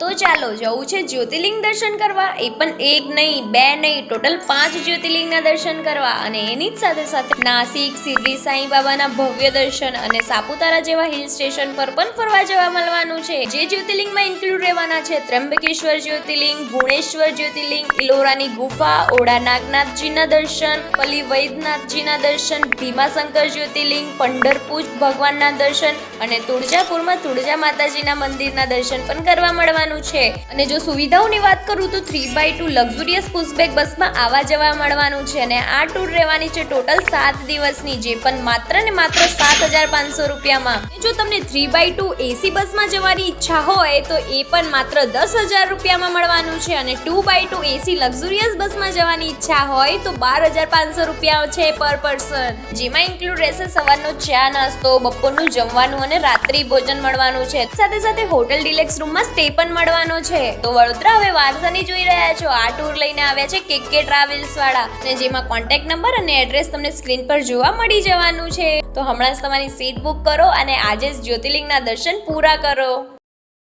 તો ચાલો જવું છે જ્યોતિર્લિંગ દર્શન કરવા, એ પણ એક નહીં બે નહીં ટોટલ 5 જ્યોતિર્લિંગના દર્શન કરવા. અને એની જ સાથે સાથે નાસિક શિરડી સાંઈ બાબાના ભવ્ય દર્શન અને સાપુતારા જેવા હિલ સ્ટેશન પર પણ ફરવા જવા મળવાનું છે. જે જ્યોતિર્લિંગમાં ઇન્ક્લુડ રહેવાના છે ત્રંબકેશ્વર જ્યોતિર્લિંગ, ગુણેશ્વર જ્યોતિર્લિંગ, ઇલોરાની ગુફા, ઓડા નાગનાથજીના દર્શન, પલી વૈદ્યનાથજીના દર્શન, ભીમાશંકર જ્યોતિર્લિંગ, પંઢરપુર ભગવાનના દર્શન અને તુળજાપુરમાં તુળજા માતાજીના મંદિરના દર્શન પણ કરવા મળવાનું છે. અને જો સુવિધાઓની વાત કરું તો 3x2 લક્ઝુરિયસ પુશબેક બસમાં આવવા જવા મળવાનું છે. અને આ ટૂર રહેવાની છે ટોટલ 7 દિવસની, જે પણ માત્ર ને માત્ર 7,500 રૂપિયામાં. જો તમને 3x2 એસી બસમાં જવાની ઈચ્છા હોય તો એ પણ માત્ર 10,000 રૂપિયામાં મળવાનું છે. અને 2x2 એસી લક્ઝુરિયસ બસમાં જવાની ઈચ્છા હોય તો 12,500 રૂપિયા છે પર પર્સન, જેમાં ઇન્ક્લુડ રહેશે સવારનો ચા નાસ્તો, બપોરનું જમવાનું અને રાત્રિ ભોજન મળવાનું છે. સાથે સાથે હોટલ ડિલેક્સ રૂમમાં સ્ટે પણ મળવાનો છે. તો વડોદરા હવે વારસાની જોઈ રહ્યા છો, આ ટૂર લઈને આવ્યા છે કેકે ટ્રાવેલ્સ વાળા, અને જેમાં કોન્ટેક્ટ નંબર અને એડ્રેસ તમને સ્ક્રીન પર જોવા મળી જવાનું છે. તો હમણાં જ તમારી સીટ બુક કરો અને આજે જ જ્યોતિર્લિંગના દર્શન પૂરા કરો.